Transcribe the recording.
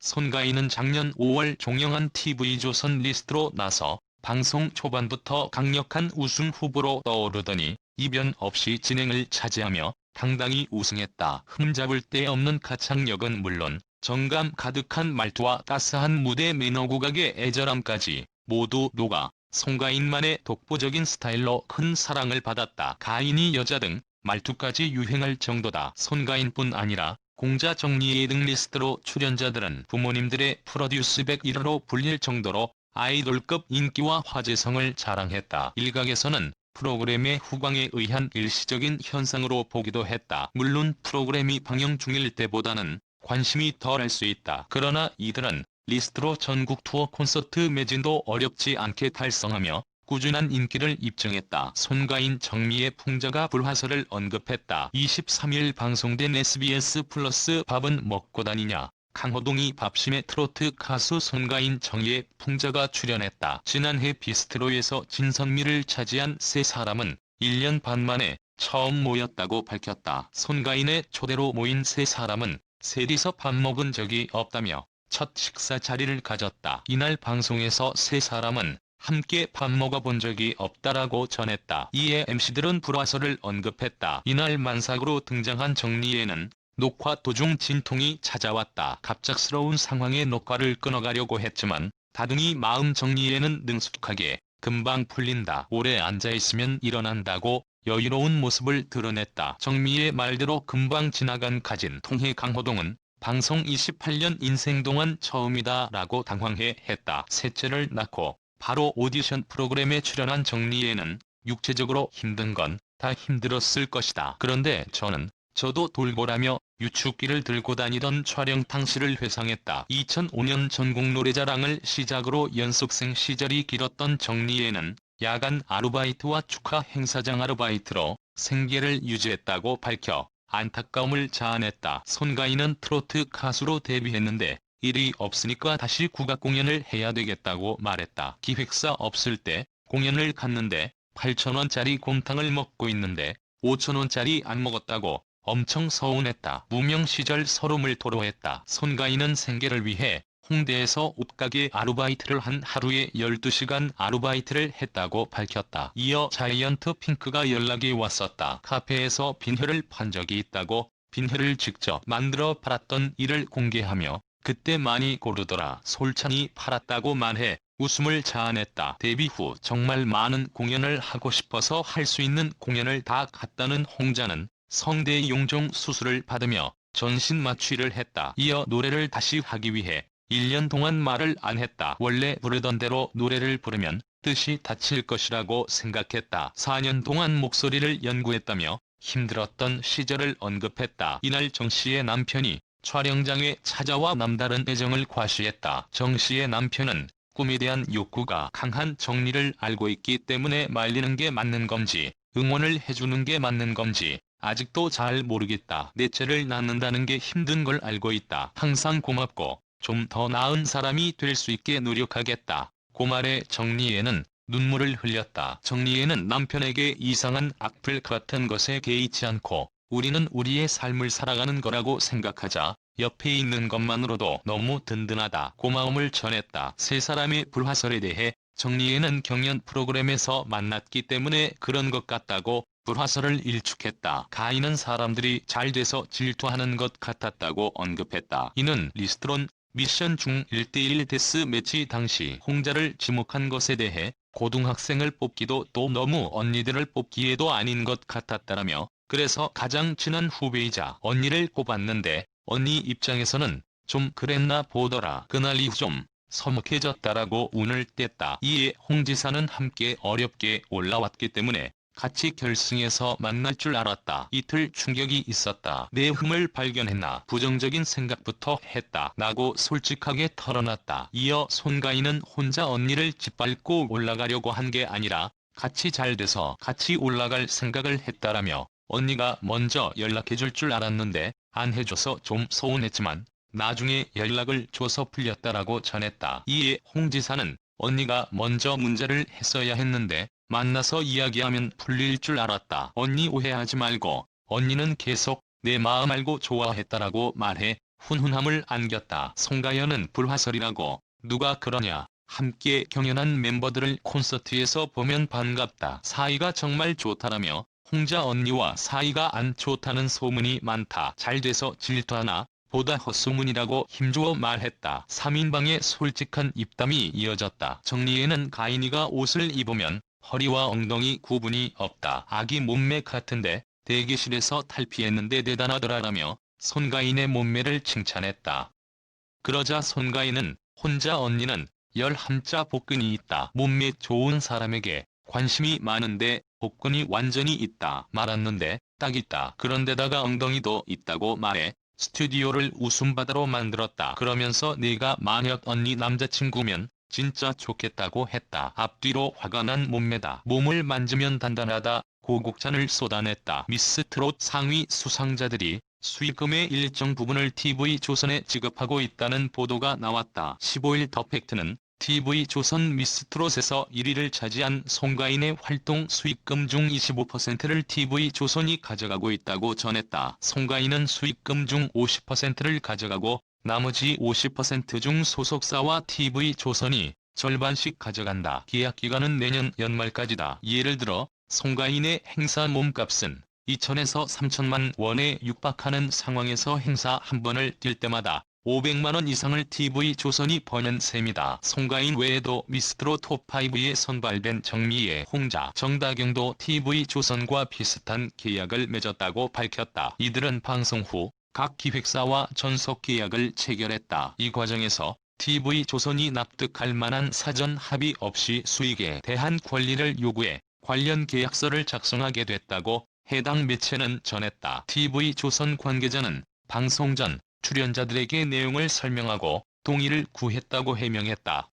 손가인은 작년 5월 종영한 TV조선 리스트로 나서 방송 초반부터 강력한 우승 후보로 떠오르더니 이변 없이 진행을 차지하며 당당히 우승했다. 흠잡을 데 없는 가창력은 물론 정감 가득한 말투와 따스한 무대 매너 국악의 애절함까지 모두 녹아 손가인만의 독보적인 스타일로 큰 사랑을 받았다. 가인이 여자 등 말투까지 유행할 정도다. 손가인뿐 아니라 공자 정리의 등 리스트로 출연자들은 부모님들의 프로듀스백 1호로 불릴 정도로 아이돌급 인기와 화제성을 자랑했다. 일각에서는 프로그램의 후광에 의한 일시적인 현상으로 보기도 했다. 물론 프로그램이 방영 중일 때보다는 관심이 덜할 수 있다. 그러나 이들은 리스트로 전국 투어 콘서트 매진도 어렵지 않게 달성하며 꾸준한 인기를 입증했다. 손가인 정미의 풍자가 불화설을 언급했다. 23일 방송된 SBS 플러스 밥은 먹고 다니냐. 강호동이 밥심의 트로트 가수 손가인 정미의 풍자가 출연했다. 지난해 비스트로에서 진선미를 차지한 세 사람은 1년 반 만에 처음 모였다고 밝혔다. 손가인의 초대로 모인 세 사람은 셋이서 밥 먹은 적이 없다며 첫 식사 자리를 가졌다. 이날 방송에서 세 사람은 함께 밥 먹어본 적이 없다라고 전했다. 이에 MC들은 불화설을 언급했다. 이날 만삭으로 등장한 정리에는 녹화 도중 진통이 찾아왔다. 갑작스러운 상황에 녹화를 끊어가려고 했지만 다둥이 마음 정리에는 능숙하게 금방 풀린다. 오래 앉아있으면 일어난다고 여유로운 모습을 드러냈다. 정미의 말대로 금방 지나간 가진 통해 강호동은 방송 28년 인생 동안 처음이다라고 당황해 했다. 셋째를 낳고 바로 오디션 프로그램에 출연한 정리에는 육체적으로 힘든 건 다 힘들었을 것이다. 그런데 저도 돌고라며 유축기를 들고 다니던 촬영 당시를 회상했다. 2005년 전국 노래자랑을 시작으로 연습생 시절이 길었던 정리에는 야간 아르바이트와 축하 행사장 아르바이트로 생계를 유지했다고 밝혀 안타까움을 자아냈다. 손가인은 트로트 가수로 데뷔했는데 일이 없으니까 다시 국악 공연을 해야 되겠다고 말했다. 기획사 없을 때 공연을 갔는데 8,000원짜리 곰탕을 먹고 있는데 5,000원짜리 안 먹었다고 엄청 서운했다. 무명 시절 서름을 토로했다. 손가인은 생계를 위해 홍대에서 옷가게 아르바이트를 한 하루에 12시간 아르바이트를 했다고 밝혔다. 이어 자이언트 핑크가 연락이 왔었다. 카페에서 빈혈을 판 적이 있다고 빈혈을 직접 만들어 팔았던 일을 공개하며 그때 많이 고르더라. 솔찬히 팔았다고 말해 웃음을 자아냈다. 데뷔 후 정말 많은 공연을 하고 싶어서 할 수 있는 공연을 다 갔다는 홍자는 성대 용종 수술을 받으며 전신 마취를 했다. 이어 노래를 다시 하기 위해 1년 동안 말을 안 했다. 원래 부르던 대로 노래를 부르면 뜻이 닫힐 것이라고 생각했다. 4년 동안 목소리를 연구했다며 힘들었던 시절을 언급했다. 이날 정씨의 남편이 촬영장에 찾아와 남다른 애정을 과시했다. 정씨의 남편은 꿈에 대한 욕구가 강한 정리를 알고 있기 때문에 말리는 게 맞는 건지 응원을 해주는 게 맞는 건지 아직도 잘 모르겠다. 넷째를 낳는다는 게 힘든 걸 알고 있다. 항상 고맙고 좀 더 나은 사람이 될 수 있게 노력하겠다. 고 말해 정리에는 눈물을 흘렸다. 정리에는 남편에게 이상한 악플 같은 것에 개의치 않고 우리는 우리의 삶을 살아가는 거라고 생각하자 옆에 있는 것만으로도 너무 든든하다. 고마움을 전했다. 세 사람의 불화설에 대해 정리에는 경연 프로그램에서 만났기 때문에 그런 것 같다고 불화설을 일축했다. 가인은 사람들이 잘 돼서 질투하는 것 같았다고 언급했다. 이는 리스트론 미션 중 1대1 데스 매치 당시 홍자를 지목한 것에 대해 고등학생을 뽑기도 또 너무 언니들을 뽑기에도 아닌 것 같았다라며 그래서 가장 친한 후배이자 언니를 꼽았는데 언니 입장에서는 좀 그랬나 보더라. 그날 이후 좀 서먹해졌다라고 운을 뗐다. 이에 홍 지사는 함께 어렵게 올라왔기 때문에 같이 결승에서 만날 줄 알았다. 이틀 충격이 있었다. 내 흠을 발견했나 부정적인 생각부터 했다. 라고 솔직하게 털어놨다. 이어 손가인은 혼자 언니를 짓밟고 올라가려고 한 게 아니라 같이 잘 돼서 같이 올라갈 생각을 했다라며 언니가 먼저 연락해줄 줄 알았는데 안 해줘서 좀 서운했지만 나중에 연락을 줘서 풀렸다라고 전했다. 이에 홍 지사는 언니가 먼저 문제를 했어야 했는데 만나서 이야기하면 풀릴 줄 알았다. 언니 오해하지 말고, 언니는 계속 내 마음 알고 좋아했다라고 말해 훈훈함을 안겼다. 송가연은 불화설이라고. 누가 그러냐. 함께 경연한 멤버들을 콘서트에서 보면 반갑다. 사이가 정말 좋다라며 홍자 언니와 사이가 안 좋다는 소문이 많다. 잘 돼서 질투하나 보다 헛소문이라고 힘주어 말했다. 3인방의 솔직한 입담이 이어졌다. 정리에는 가인이가 옷을 입으면 허리와 엉덩이 구분이 없다. 아기 몸매 같은데 대기실에서 탈피했는데 대단하더라라며 손가인의 몸매를 칭찬했다. 그러자 손가인은 혼자 언니는 11자 복근이 있다. 몸매 좋은 사람에게 관심이 많은데 복근이 완전히 있다 말았는데 딱 있다. 그런데다가 엉덩이도 있다고 말해 스튜디오를 웃음바다로 만들었다. 그러면서 내가 만약 언니 남자친구면 진짜 좋겠다고 했다. 앞뒤로 화가 난 몸매다. 몸을 만지면 단단하다. 고국찬을 쏟아냈다. 미스 트롯 상위 수상자들이 수익금의 일정 부분을 TV조선에 지급하고 있다는 보도가 나왔다. 15일 더 팩트는 TV조선 미스트롯에서 1위를 차지한 송가인의 활동 수익금 중 25%를 TV조선이 가져가고 있다고 전했다. 송가인은 수익금 중 50%를 가져가고 나머지 50% 중 소속사와 TV조선이 절반씩 가져간다. 계약 기간은 내년 연말까지다. 예를 들어 송가인의 행사 몸값은 2천에서 3천만 원에 육박하는 상황에서 행사 한 번을 뛸 때마다 500만 원 이상을 TV조선이 버는 셈이다. 송가인 외에도 미스트롯 톱5에 선발된 정미애, 홍자, 정다경도 TV조선과 비슷한 계약을 맺었다고 밝혔다. 이들은 방송 후 각 기획사와 전속 계약을 체결했다. 이 과정에서 TV조선이 납득할 만한 사전 합의 없이 수익에 대한 권리를 요구해 관련 계약서를 작성하게 됐다고 해당 매체는 전했다. TV조선 관계자는 방송 전 출연자들에게 내용을 설명하고 동의를 구했다고 해명했다.